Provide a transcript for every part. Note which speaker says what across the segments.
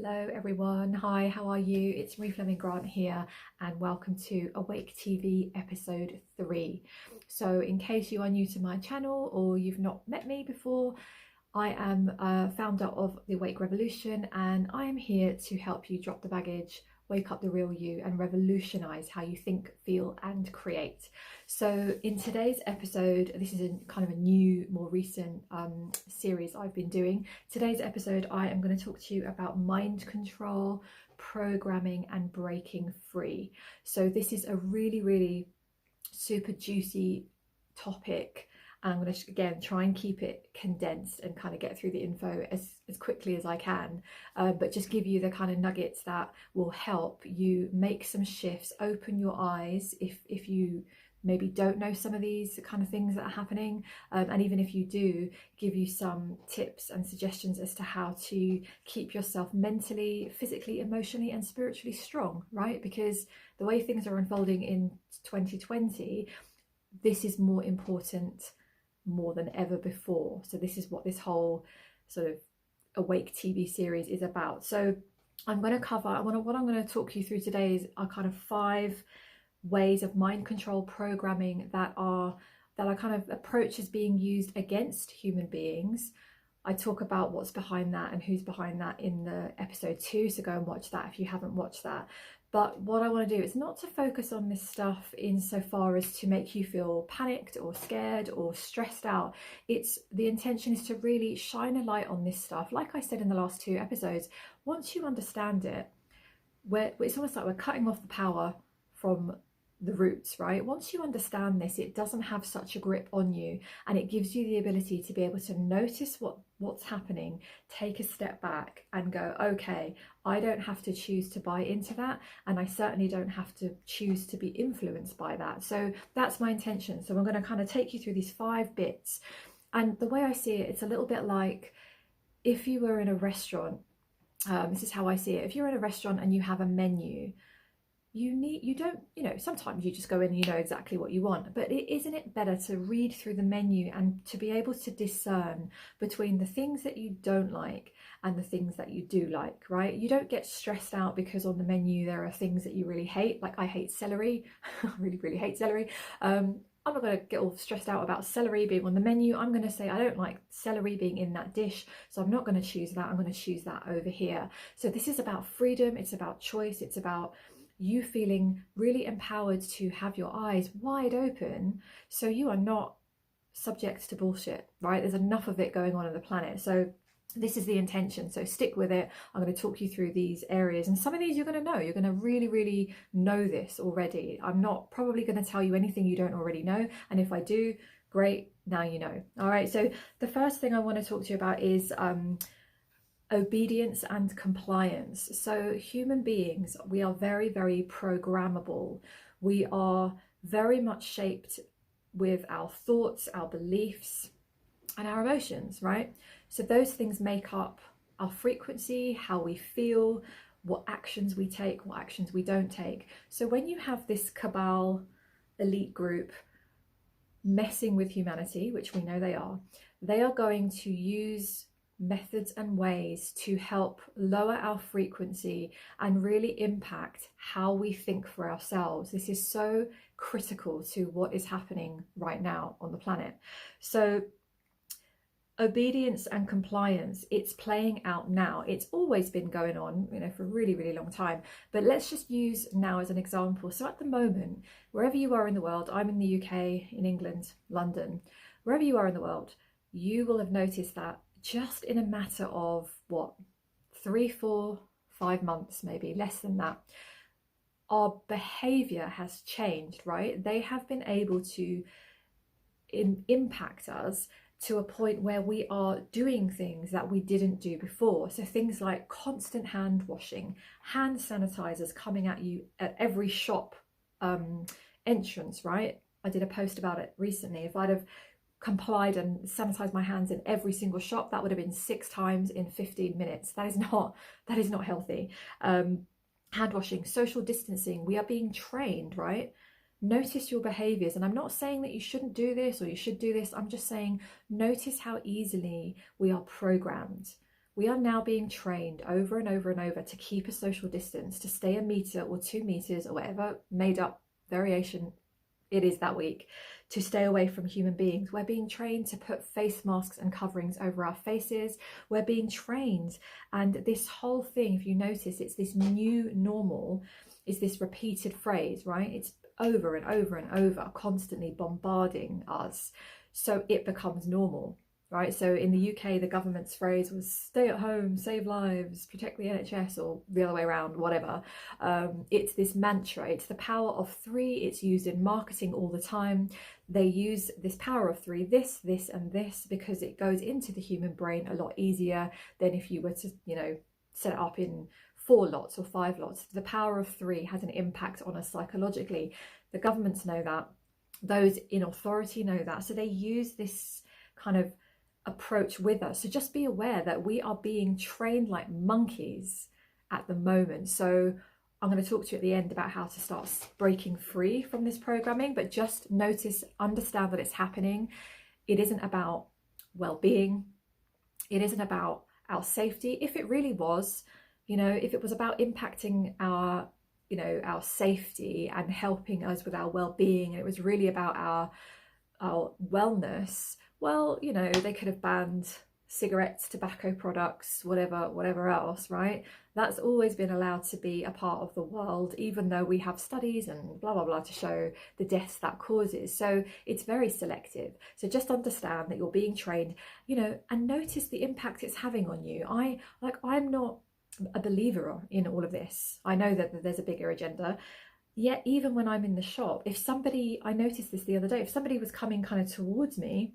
Speaker 1: Hello everyone, hi, how are you? It's Marie Fleming Grant here and welcome to Awake TV episode 3. So in case you are new to my channel or you've not met me before, I am founder of the Awake Revolution and I am here to help you drop the baggage, wake up the real you and revolutionize how you think, feel and create. So in today's episode, this is a kind of a new, more recent series I've been doing. Today's episode, I am going to talk to you about mind control, programming and breaking free. So this is a really super juicy topic. And I'm going to, again, try and keep it condensed and kind of get through the info as quickly as I can, but just give you the kind of nuggets that will help you make some shifts, open your eyes if you maybe don't know some of these kind of things that are happening, and even if you do, give you some tips and suggestions as to how to keep yourself mentally, physically, emotionally and spiritually strong, right? Because the way things are unfolding in 2020, this is more important more than ever before. So this is what this whole sort of Awake TV series is about. So I'm going to cover, what I'm going to talk you through today are kind of 5 ways of mind control programming that are kind of approaches being used against human beings. I talk about what's behind that and who's behind that in the episode 2, so go and watch that if you haven't watched that. But what I want to do is not to focus on this stuff insofar as to make you feel panicked or scared or stressed out. The intention is to really shine a light on this stuff. Like I said in the last 2 episodes, once you understand it, it's almost like we're cutting off the power from the roots, right? Once you understand this, it doesn't have such a grip on you and it gives you the ability to be able to notice what's happening, take a step back and go, okay, I don't have to choose to buy into that and I certainly don't have to choose to be influenced by that. So that's my intention. So I'm going to kind of take you through these 5 bits, and the way I see it, it's a little bit like if you were in this is how I see it. If you're in a restaurant and you have a menu, sometimes you just go in and you know exactly what you want, but isn't it better to read through the menu and to be able to discern between the things that you don't like and the things that you do like, right? You don't get stressed out because on the menu there are things that you really hate. Like I hate celery. I really hate celery. I'm not going to get all stressed out about celery being on the menu. I'm going to say I don't like celery being in that dish, so I'm not going to choose that. I'm going to choose that over here. So this is about freedom. It's about choice. It's about you feeling really empowered to have your eyes wide open so you are not subject to bullshit, right? There's enough of it going on the planet. So this is the intention. So stick with it. I'm going to talk you through these areas, and some of these you're going to know. You're going to really know this already. I'm not probably going to tell you anything you don't already know, and if I do, great, now you know. All right, so the first thing I want to talk to you about is obedience and compliance. So human beings, we are very programmable. We are very much shaped with our thoughts, our beliefs and our emotions, right? So those things make up our frequency, how we feel, what actions we take, what actions we don't take. So when you have this cabal elite group messing with humanity, which we know they are going to use methods and ways to help lower our frequency and really impact how we think for ourselves. This is so critical to what is happening right now on the planet. So obedience and compliance, it's playing out now. It's always been going on, for a really long time, but let's just use now as an example. So at the moment, wherever you are in the world, I'm in the UK, in England, London, wherever you are in the world, you will have noticed that just in a matter of 3, 4, 5 months, maybe less than that, our behavior has changed, right? They have been able to impact us to a point where we are doing things that we didn't do before. So things like constant hand washing, hand sanitizers coming at you at every shop entrance, right? I did a post about it recently. If I'd have complied and sanitized my hands in every single shop, that would have been 6 times in 15 minutes. That is not healthy. Hand washing, social distancing, we are being trained, right? Notice your behaviors, and I'm not saying that you shouldn't do this or you should do this. I'm just saying notice how easily we are programmed. We are now being trained over and over and over to keep a social distance, to stay a meter or 2 meters or whatever made up variation it is that week, to stay away from human beings. We're being trained to put face masks and coverings over our faces. We're being trained, and this whole thing, if you notice, it's this new normal, is this repeated phrase, right? It's over and over and over, constantly bombarding us, so it becomes normal. Right, so in the UK, the government's phrase was stay at home, save lives, protect the NHS, or the other way around, whatever. It's this mantra, it's the power of 3. It's used in marketing all the time. They use this power of 3, this, and this, because it goes into the human brain a lot easier than if you were to, set it up in 4 lots or 5 lots. The power of 3 has an impact on us psychologically. The governments know that. Those in authority know that. So they use this kind of approach with us. So just be aware that we are being trained like monkeys at the moment. So I'm going to talk to you at the end about how to start breaking free from this programming, but just notice, understand that it's happening. It isn't about well-being. It isn't about our safety. If it really was, if it was about impacting our safety and helping us with our well-being, and it was really about our wellness, well, they could have banned cigarettes, tobacco products, whatever else, right? That's always been allowed to be a part of the world, even though we have studies and blah, blah, blah to show the deaths that causes. So it's very selective. So just understand that you're being trained, and notice the impact it's having on you. I'm not a believer in all of this. I know that there's a bigger agenda. Yet even when I'm in the shop, I noticed this the other day, if somebody was coming kind of towards me,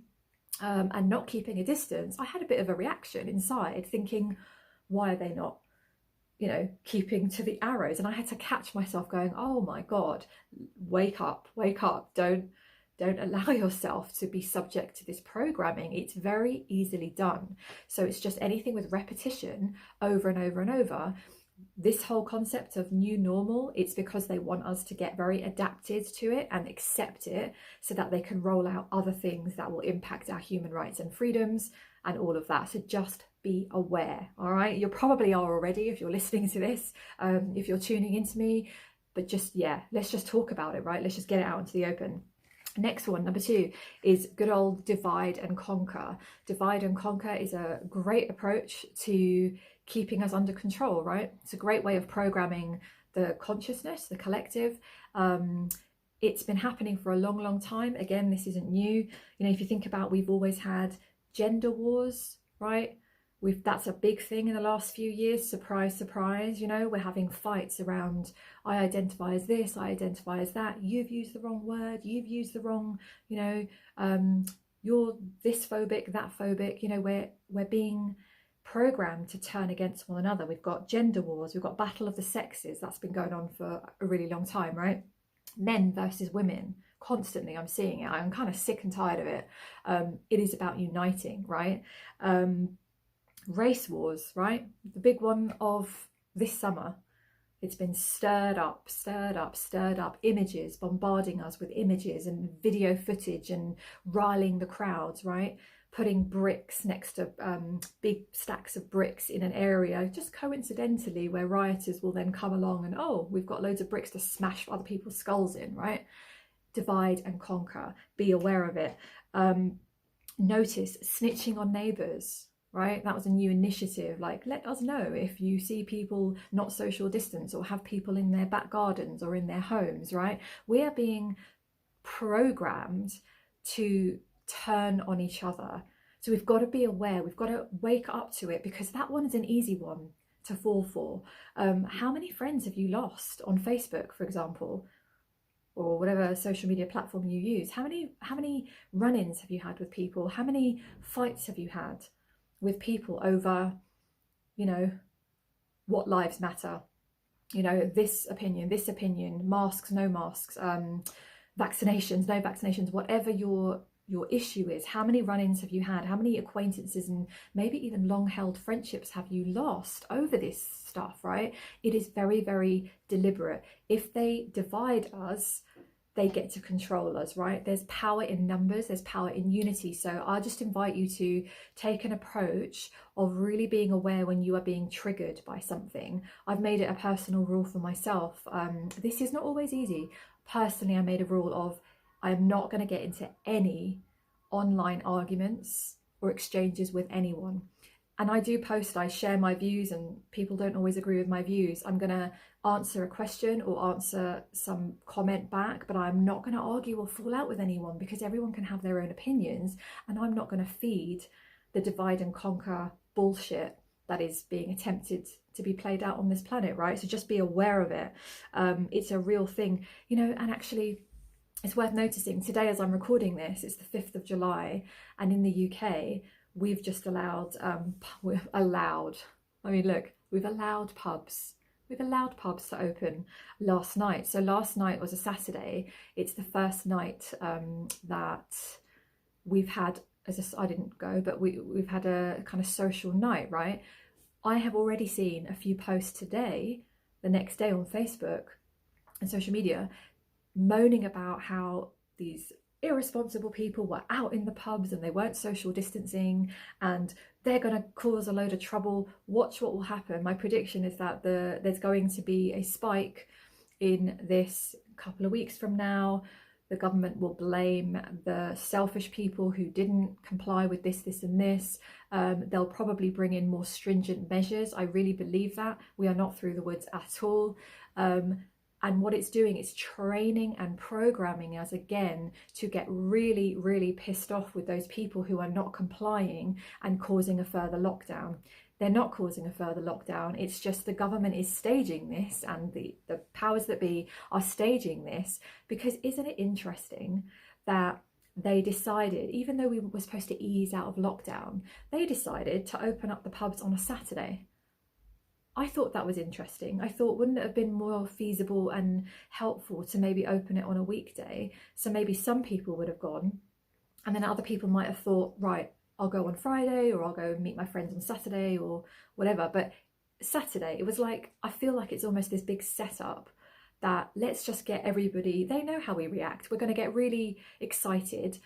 Speaker 1: and not keeping a distance, I had a bit of a reaction inside thinking, why are they not, keeping to the arrows? And I had to catch myself going, oh my God, wake up, don't allow yourself to be subject to this programming. It's very easily done. So it's just anything with repetition over and over and over. This whole concept of new normal, it's because they want us to get very adapted to it and accept it so that they can roll out other things that will impact our human rights and freedoms and all of that. So just be aware, all right? You probably are already if you're listening to this, if you're tuning into me, but let's just talk about it, right? Let's just get it out into the open. Next one, number 2, is good old divide and conquer. Divide and conquer is a great approach to keeping us under control, right? It's a great way of programming the consciousness, the collective. It's been happening for a long, long time. Again, this isn't new. If you think about, we've always had gender wars, right? That's a big thing in the last few years. Surprise, surprise. We're having fights around, I identify as this, I identify as that. You've used the wrong word. You've used the wrong, you're this phobic, that phobic. We're being programmed to turn against one another. We've got gender wars. We've got battle of the sexes. That's been going on for a really long time, right? Men versus women. Constantly, I'm seeing it. I'm kind of sick and tired of it. It is about uniting, right? Race wars, right? The big one of this summer. It's been stirred up, images, bombarding us with images and video footage and riling the crowds, right? Putting bricks next to big stacks of bricks in an area, just coincidentally, where rioters will then come along and, oh, we've got loads of bricks to smash other people's skulls in, right? Divide and conquer. Be aware of it. Notice snitching on neighbours. Right, that was a new initiative. Like, let us know if you see people not social distance or have people in their back gardens or in their homes, right? We are being programmed to turn on each other. So we've got to be aware, we've got to wake up to it, because that one is an easy one to fall for. How many friends have you lost on Facebook, for example, or whatever social media platform you use? How many run-ins have you had with people? How many fights have you had with people over, what lives matter, this opinion, masks, no masks, vaccinations, no vaccinations, whatever your issue is. How many run-ins have you had? How many acquaintances and maybe even long-held friendships have you lost over this stuff, right? It is very, very deliberate. If they divide us, they get to control us, right? There's power in numbers, there's power in unity. So I just invite you to take an approach of really being aware when you are being triggered by something. I've made it a personal rule for myself. This is not always easy. Personally, I made a rule of I'm not going to get into any online arguments or exchanges with anyone. And I do post, I share my views, and people don't always agree with my views. I'm going to answer a question or answer some comment back, but I'm not going to argue or fall out with anyone, because everyone can have their own opinions, and I'm not going to feed the divide and conquer bullshit that is being attempted to be played out on this planet, right? So just be aware of it. It's a real thing, you know. And actually, it's worth noticing today, as I'm recording this, it's the 5th of July, and in the UK, we've just allowed pubs. We've allowed pubs to open last night. So last night was a Saturday. It's the first night that we've had, I didn't go, but we've had a kind of social night, right? I have already seen a few posts today, the next day on Facebook and social media, moaning about how these irresponsible people were out in the pubs and they weren't social distancing and they're going to cause a load of trouble. Watch what will happen. My prediction is that there's going to be a spike in this couple of weeks from now. The government will blame the selfish people who didn't comply with this and this. They'll probably bring in more stringent measures. I really believe that. We are not through the woods at all. And what it's doing is training and programming us again to get really, really pissed off with those people who are not complying and causing a further lockdown. They're not causing a further lockdown. It's just the government is staging this, and the powers that be are staging this, because isn't it interesting that they decided, even though we were supposed to ease out of lockdown, they decided to open up the pubs on a Saturday. I thought that was interesting. I thought, wouldn't it have been more feasible and helpful to maybe open it on a weekday? So maybe some people would have gone, and then other people might have thought, right, I'll go on Friday, or I'll go meet my friends on Saturday or whatever. But Saturday, it was like, I feel like it's almost this big setup that let's just get everybody, they know how we react. We're going to get really excited.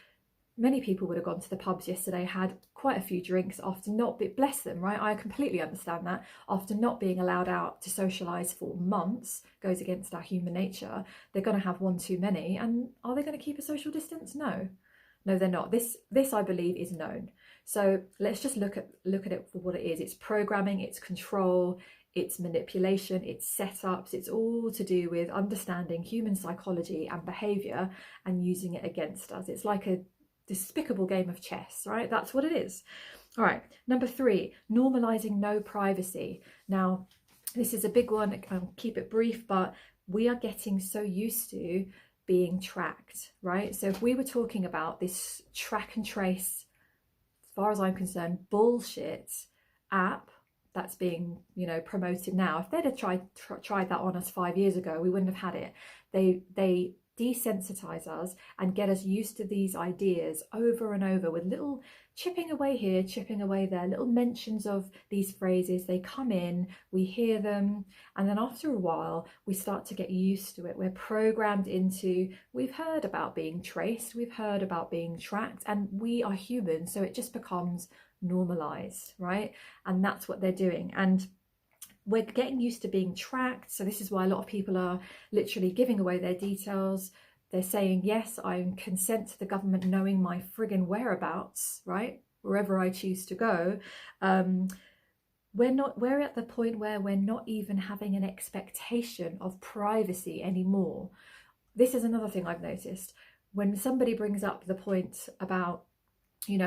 Speaker 1: Many people would have gone to the pubs yesterday, had quite a few drinks after not, bless them, right? I completely understand that. After not being allowed out to socialise for months, goes against our human nature. They're going to have one too many. And are they going to keep a social distance? No, they're not. This I believe is known. So let's just look at it for what it is. It's programming, it's control, it's manipulation, it's setups. It's all to do with understanding human psychology and behaviour and using it against us. It's like a despicable game of chess, right? That's what it is. All right, number 3, normalizing no privacy. Now, this is a big one. I'll keep it brief, but we are getting so used to being tracked, right? So if we were talking about this track and trace, as far as I'm concerned, bullshit app that's being, promoted now, if they'd have tried that on us 5 years ago, we wouldn't have had it. They desensitize us and get us used to these ideas over and over, with little chipping away here, chipping away there, little mentions of these phrases. They come in, we hear them, and then after a while we start to get used to it. We're programmed into, we've heard about being traced, we've heard about being tracked, and we are human, so it just becomes normalized, right? And that's what they're doing. And we're getting used to being tracked. So this is why a lot of people are literally giving away their details. They're saying, yes, I consent to the government knowing my friggin' whereabouts, right? Wherever I choose to go. We're at the point where we're not even having an expectation of privacy anymore. This is another thing I've noticed. When somebody brings up the point about, we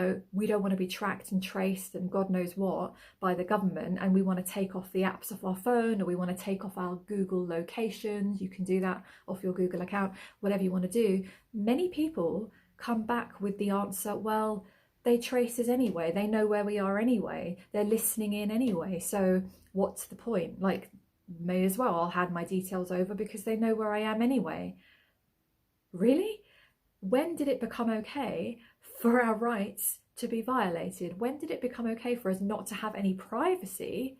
Speaker 1: don't want to be tracked and traced and God knows what by the government, and we want to take off the apps off our phone, or we want to take off our Google locations. You can do that off your Google account, whatever you want to do. Many people come back with the answer, well, they trace us anyway. They know where we are anyway. They're listening in anyway. So what's the point? Like, may as well, I'll hand my details over because they know where I am anyway. Really? When did it become okay for our rights to be violated? When did it become okay for us not to have any privacy?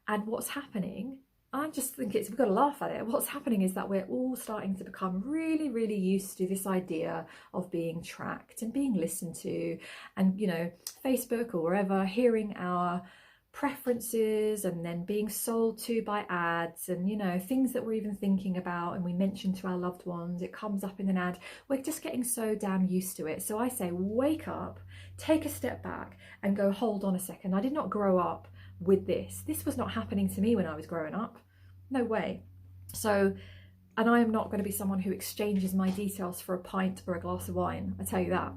Speaker 1: And what's happening? I just think we've got to laugh at it. What's happening is that we're all starting to become really, really used to this idea of being tracked and being listened to, and, you know, Facebook or wherever, hearing our preferences and then being sold to by ads, and, you know, things that we're even thinking about and we mention to our loved ones, it comes up in an ad. We're just getting so damn used to it. So I say, wake up, take a step back and go, hold on a second. I did not grow up with this. This was not happening to me when I was growing up. No way. So, and I am not going to be someone who exchanges my details for a pint or a glass of wine. I tell you that.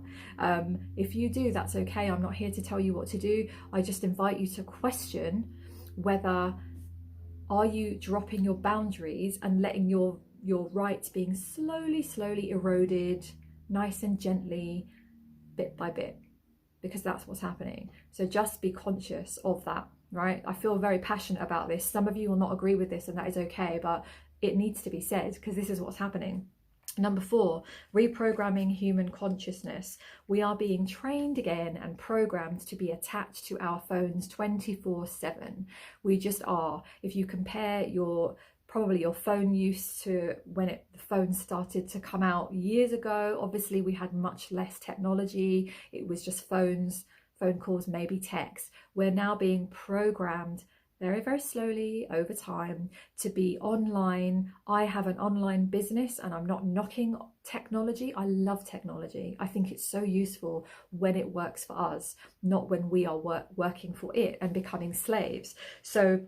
Speaker 1: If you do, that's okay. I'm not here to tell you what to do. I just invite you to question whether, are you dropping your boundaries and letting your rights being slowly eroded, nice and gently, bit by bit, because that's what's happening. So just be conscious of that, right? I feel very passionate about this. Some of you will not agree with this, and that is okay, but it needs to be said because this is what's happening. Number 4, reprogramming human consciousness. We are being trained again and programmed to be attached to our phones 24/7. We just are. If you compare probably your phone use to when the phone started to come out years ago, obviously we had much less technology. It was just phone calls, maybe text. We're now being programmed very, very slowly over time to be online. I have an online business and I'm not knocking technology. I love technology. I think it's so useful when it works for us, not when we are working for it and becoming slaves. So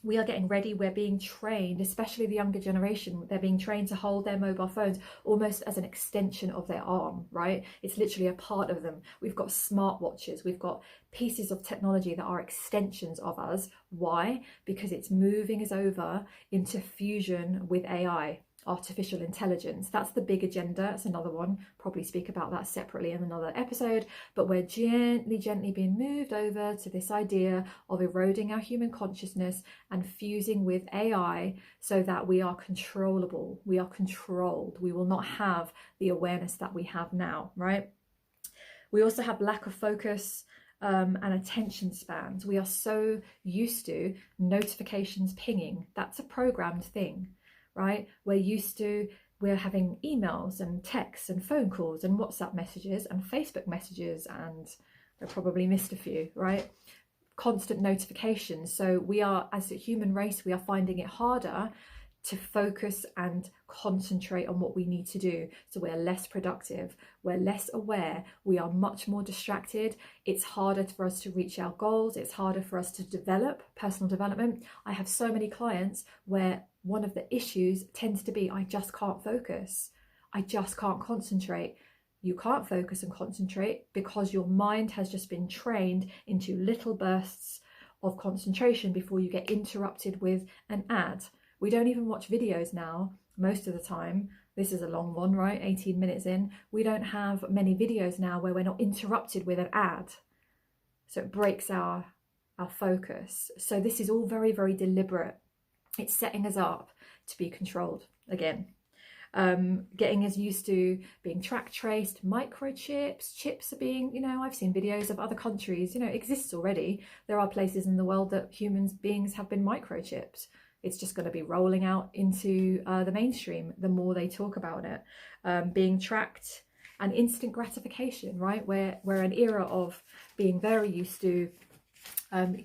Speaker 1: we are getting ready. We're being trained, especially the younger generation, they're being trained to hold their mobile phones almost as an extension of their arm, right? It's literally a part of them. We've got smartwatches, we've got pieces of technology that are extensions of us. Why? Because it's moving us over into fusion with AI, artificial intelligence. That's the big agenda. It's another one. Probably speak about that separately in another episode, but we're gently being moved over to this idea of eroding our human consciousness and fusing with AI so that we are controllable. We are controlled. We will not have the awareness that we have now, right? We also have lack of focus and attention spans. We are so used to notifications pinging. That's a programmed thing, right? We're having emails and texts and phone calls and WhatsApp messages and Facebook messages, and I probably missed a few, right? Constant notifications. So we are, as a human race, we are finding it harder to focus and concentrate on what we need to do. So we're less productive, we're less aware, we are much more distracted. It's harder for us to reach our goals. It's harder for us to develop personal development. I have so many clients where one of the issues tends to be, I just can't focus. I just can't concentrate. You can't focus and concentrate because your mind has just been trained into little bursts of concentration before you get interrupted with an ad. We don't even watch videos now most of the time. This is a long one, right? 18 minutes in. We don't have many videos now where we're not interrupted with an ad. So it breaks our focus. So this is all very, very deliberate. It's setting us up to be controlled again. Getting us used to being track traced, microchips. Chips are being, I've seen videos of other countries, it exists already. There are places in the world that human beings have been microchipped. It's just going to be rolling out into the mainstream the more they talk about it. Being tracked and instant gratification, right? We're an era of being very used to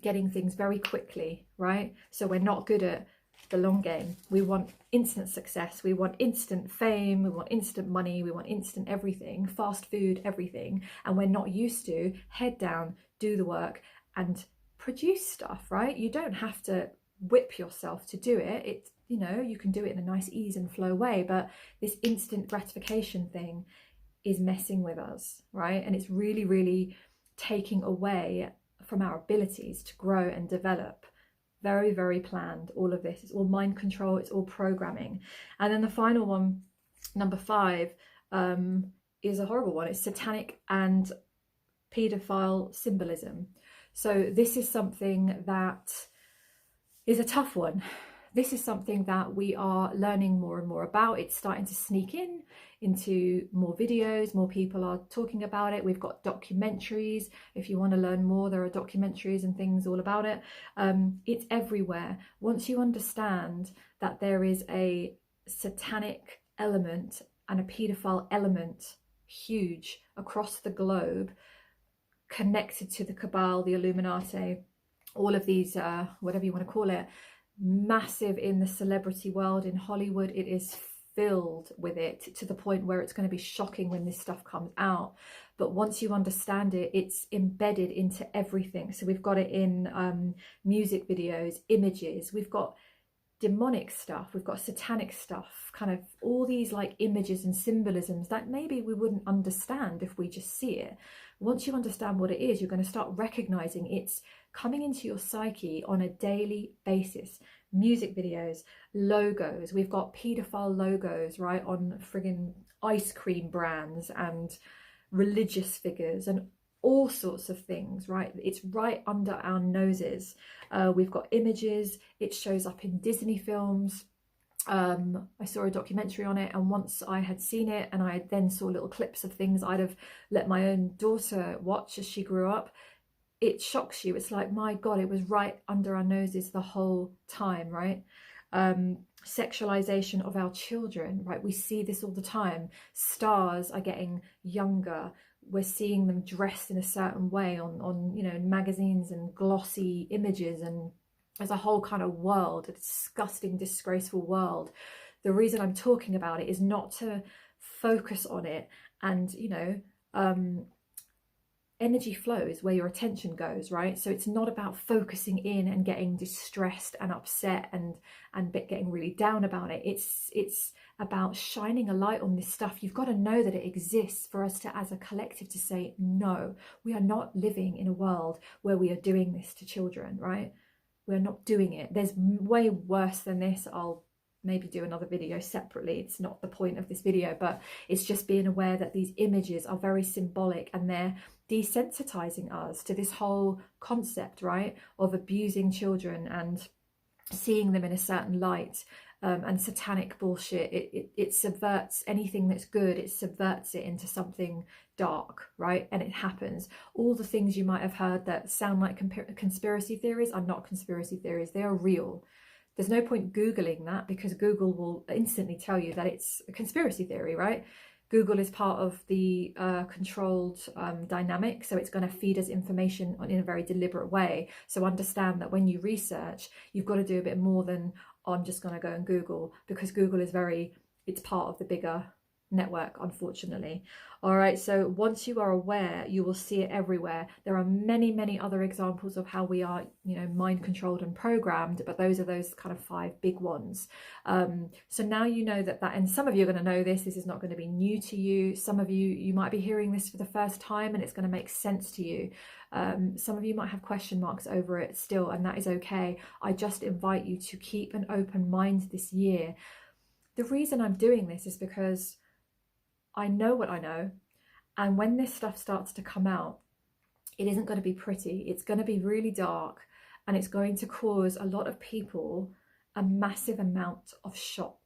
Speaker 1: getting things very quickly, right? So we're not good at the long game. We want instant success. We want instant fame. We want instant money. We want instant everything, fast food, everything. And we're not used to head down, do the work and produce stuff, right? You don't have to whip yourself to do it. You can do it in a nice ease and flow way, but this instant gratification thing is messing with us, right? And it's really, really taking away from our abilities to grow and develop. Very, very planned, all of this. It's all mind control, it's all programming. And then the final one, number 5, is a horrible one. It's satanic and paedophile symbolism. So this is something that is a tough one. this is something that we are learning more and more about. It's starting to sneak into more videos. More people are talking about it. We've got documentaries. If you want to learn more, there are documentaries and things all about it. It's everywhere. Once you understand that there is a satanic element and a paedophile element, huge across the globe, connected to the cabal, the Illuminati, all of these, whatever you want to call it, massive in the celebrity world, in Hollywood, it is filled with it to the point where it's going to be shocking when this stuff comes out. But once you understand it, it's embedded into everything. So we've got it in music videos, images, we've got demonic stuff, we've got satanic stuff, kind of all these like images and symbolisms that maybe we wouldn't understand if we just see it. Once you understand what it is, you're going to start recognizing it's coming into your psyche on a daily basis. Music videos, logos, we've got paedophile logos, right, on friggin' ice cream brands and religious figures and all sorts of things, right? It's right under our noses. We've got images, it shows up in Disney films. I saw a documentary on it, and once I had seen it and I then saw little clips of things I'd have let my own daughter watch as she grew up, it shocks you. It's like, my God, it was right under our noses the whole time, right? Sexualization of our children, right? We see this all the time. Stars are getting younger. We're seeing them dressed in a certain way on you know, magazines and glossy images, and as a whole kind of world, a disgusting, disgraceful world. The reason I'm talking about it is not to focus on it, and you know, energy flows where your attention goes, right? So it's not about focusing in and getting distressed and upset and getting really down about it. It's about shining a light on this stuff. You've got to know that it exists for us to, as a collective, to say, no, we are not living in a world where we are doing this to children, right? We're not doing it. There's way worse than this. I'll maybe do another video separately. It's not the point of this video, but it's just being aware that these images are very symbolic, and they're desensitizing us to this whole concept, right, of abusing children and seeing them in a certain light, and satanic bullshit. It subverts anything that's good. It subverts it into something dark, right? And it happens. All the things you might have heard that sound like conspiracy theories are not conspiracy theories. They are real. There's no point Googling that, because Google will instantly tell you that it's a conspiracy theory, right? Google is part of the controlled dynamic, so it's going to feed us information in a very deliberate way. So understand that when you research, you've got to do a bit more than, oh, I'm just going to go and Google, because Google is it's part of the bigger network, unfortunately. All right, so once you are aware, you will see it everywhere. There are many other examples of how we are, you know, mind controlled and programmed, but those are those kind of 5 big ones. So now you know that, and some of you are going to know this is not going to be new to you. Some of you might be hearing this for the first time and it's going to make sense to you. Some of you might have question marks over it still, and that is okay. I just invite you to keep an open mind this year. The reason I'm doing this is because I know what I know, and when this stuff starts to come out, it isn't going to be pretty. It's going to be really dark, and it's going to cause a lot of people a massive amount of shock.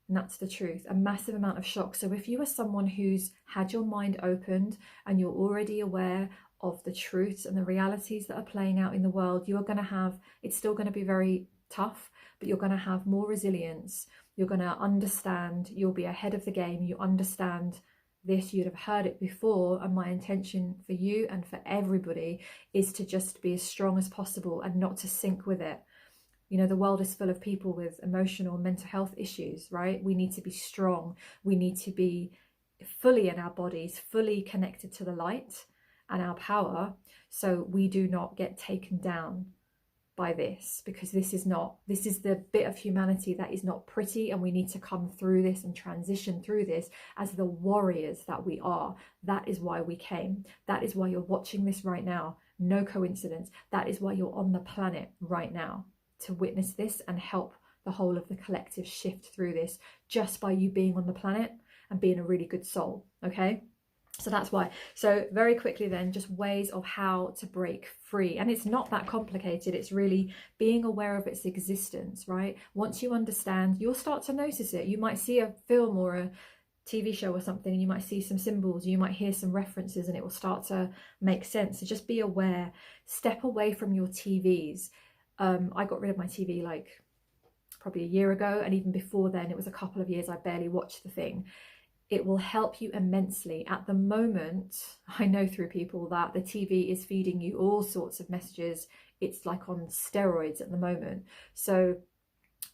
Speaker 1: And that's the truth, a massive amount of shock. So if you are someone who's had your mind opened and you're already aware of the truths and the realities that are playing out in the world, you are going to have, it's still going to be very tough, but you're going to have more resilience. You're going to understand, you'll be ahead of the game. You understand this, you'd have heard it before, and my intention for you and for everybody is to just be as strong as possible and not to sink with it. You know, the world is full of people with emotional and mental health issues, right? We need to be strong. We need to be fully in our bodies, fully connected to the light and our power, so we do not get taken down by this, because this is the bit of humanity that is not pretty, and we need to come through this and transition through this as the warriors that we are. That is why we came. That is why you're watching this right now. No coincidence. That is why you're on the planet right now, to witness this and help the whole of the collective shift through this, just by you being on the planet and being a really good soul. Okay, So that's why. So very quickly then, just ways of how to break free. And it's not that complicated. It's really being aware of its existence, right? Once you understand, you'll start to notice it. You might see a film or a TV show or something, and you might see some symbols, you might hear some references, and it will start to make sense. So just be aware. Step away from your TVs. I got rid of my TV like probably a year ago, and even before then it was a couple of years I barely watched the thing. It will help you immensely. At the moment, I know through people that the TV is feeding you all sorts of messages. It's like on steroids at the moment. So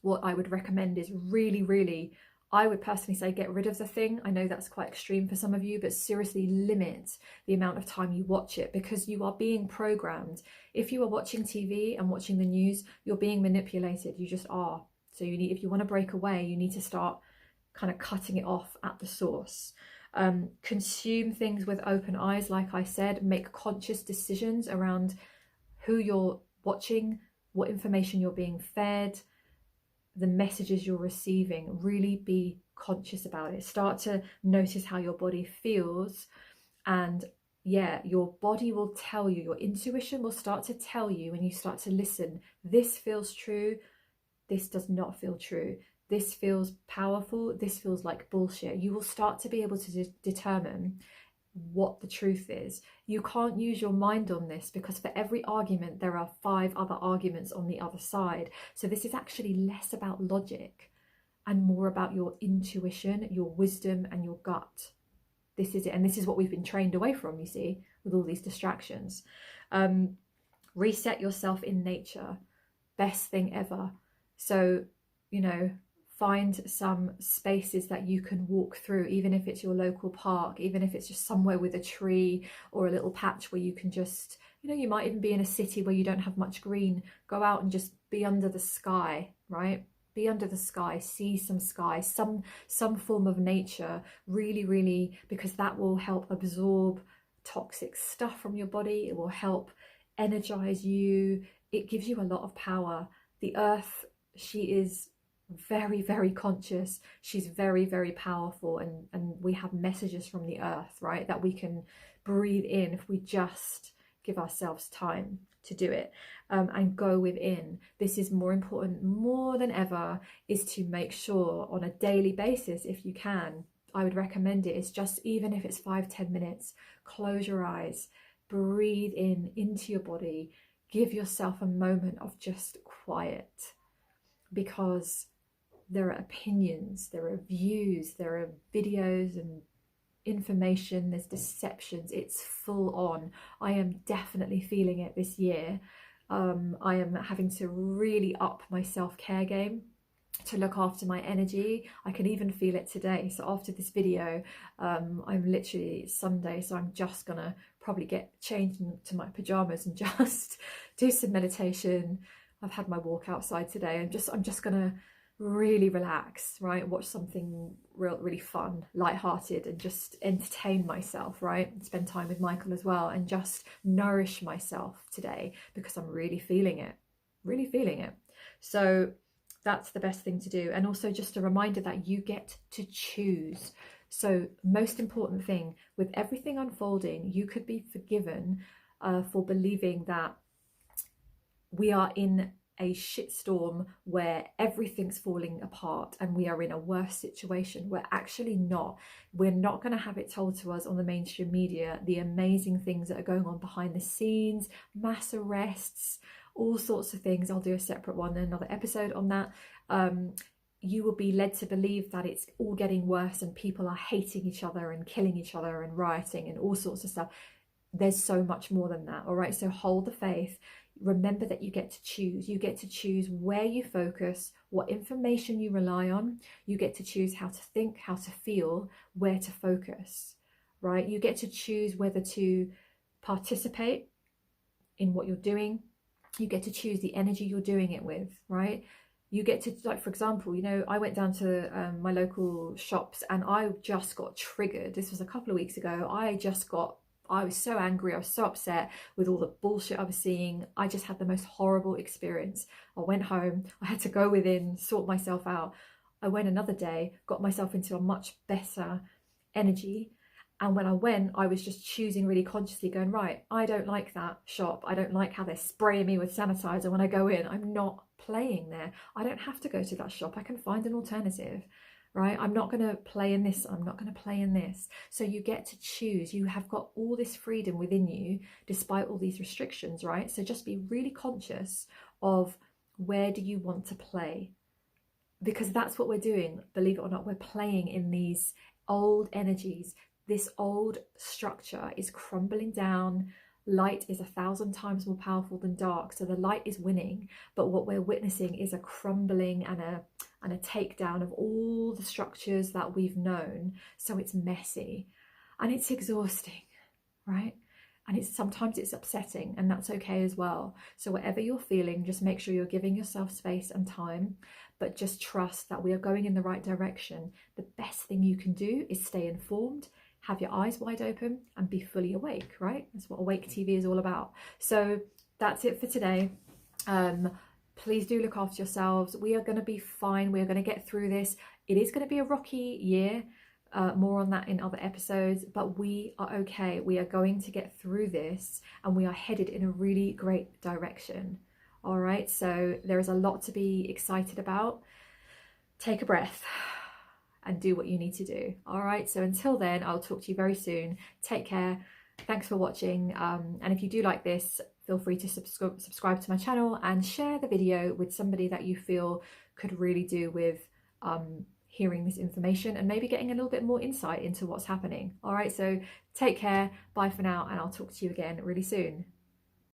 Speaker 1: what I would recommend is really, I would personally say get rid of the thing. I know that's quite extreme for some of you, but seriously limit the amount of time you watch it, because you are being programmed. If you are watching TV and watching the news, you're being manipulated. You just are. So you need, if you want to break away, you need to start kind of cutting it off at the source. Consume things with open eyes, like I said. Make conscious decisions around who you're watching, what information you're being fed, the messages you're receiving. Really be conscious about it. Start to notice how your body feels, and yeah, your body will tell you, your intuition will start to tell you when you start to listen, this feels true, this does not feel true, this feels powerful, this feels like bullshit. You will start to be able to determine what the truth is. You can't use your mind on this, because for every argument there are 5 other arguments on the other side. So this is actually less about logic and more about your intuition, your wisdom, and your gut. This is it, and this is what we've been trained away from, you see, with all these distractions. Reset yourself in nature. Best thing ever. So, you know, find some spaces that you can walk through, even if it's your local park, even if it's just somewhere with a tree or a little patch where you can just, you know, you might even be in a city where you don't have much green. Go out and just be under the sky, right? Be under the sky, see some sky, some form of nature, really, because that will help absorb toxic stuff from your body. It will help energize you. It gives you a lot of power. The earth, she is very conscious. She's very powerful, and we have messages from the earth, right, that we can breathe in if we just give ourselves time to do it, and go within. This is more important, more than ever, is to make sure on a daily basis, if you can, I would recommend it, is just, even if it's 5-10 minutes, close your eyes, breathe in into your body, give yourself a moment of just quiet, because there are opinions, there are views, there are videos and information, there's deceptions. It's full on. I am definitely feeling it this year. I am having to really up my self-care game to look after my energy. I can even feel it today. So after this video, I'm literally, it's Sunday, so I'm just gonna probably get changed into my pajamas and just do some meditation. I've had my walk outside today. I'm just gonna really relax, right? Watch something really fun, light-hearted, and just entertain myself, right? And spend time with Michael as well, and just nourish myself today, because I'm really feeling it. So that's the best thing to do. And also just a reminder that you get to choose. So most important thing, with everything unfolding, you could be forgiven for believing that we are in a shitstorm where everything's falling apart and we are in a worse situation. We're actually not. We're not going to have it told to us on the mainstream media, the amazing things that are going on behind the scenes, mass arrests, all sorts of things. I'll do a separate one, another episode on that. You will be led to believe that it's all getting worse and people are hating each other and killing each other and rioting and all sorts of stuff. There's so much more than that, all right? So hold the faith. Remember that you get to choose. You get to choose where you focus, what information you rely on. You get to choose how to think, how to feel, where to focus, right? You get to choose whether to participate in what you're doing. You get to choose the energy you're doing it with, right? You get to, like, for example, you know, I went down to my local shops and I just got triggered. This was a couple of weeks ago. I was so angry, I was so upset with all the bullshit I was seeing. I just had the most horrible experience. I went home, I had to go within, sort myself out. I went another day, got myself into a much better energy, And when I went, I was just choosing really consciously, going, right, I don't like that shop. I don't like how they're spraying me with sanitizer when I go in. I'm not playing there. I don't have to go to that shop. I can find an alternative, right? I'm not going to play in this. I'm not going to play in this. So you get to choose. You have got all this freedom within you, despite all these restrictions, right? So just be really conscious of, where do you want to play? Because that's what we're doing. Believe it or not, we're playing in these old energies. This old structure is crumbling down. Light is 1,000 times more powerful than dark, so the light is winning, but what we're witnessing is a crumbling and a takedown of all the structures that we've known. So it's messy and it's exhausting, right? And sometimes it's upsetting, and that's okay as well. So whatever you're feeling, just make sure you're giving yourself space and time, but just trust that we are going in the right direction. The best thing you can do is stay informed, have your eyes wide open, and be fully awake, right? That's what Awake TV is all about. So that's it for today. Please do look after yourselves. We are going to be fine. We are going to get through this. It is going to be a rocky year. More on that in other episodes, but we are okay. We are going to get through this, and we are headed in a really great direction. All right, so there is a lot to be excited about. Take a breath and do what you need to do. All right, so until then, I'll talk to you very soon. Take care. Thanks for watching. And if you do like this, feel free to subscribe to my channel and share the video with somebody that you feel could really do with hearing this information and maybe getting a little bit more insight into what's happening. All right, so take care. Bye for now, and I'll talk to you again really soon.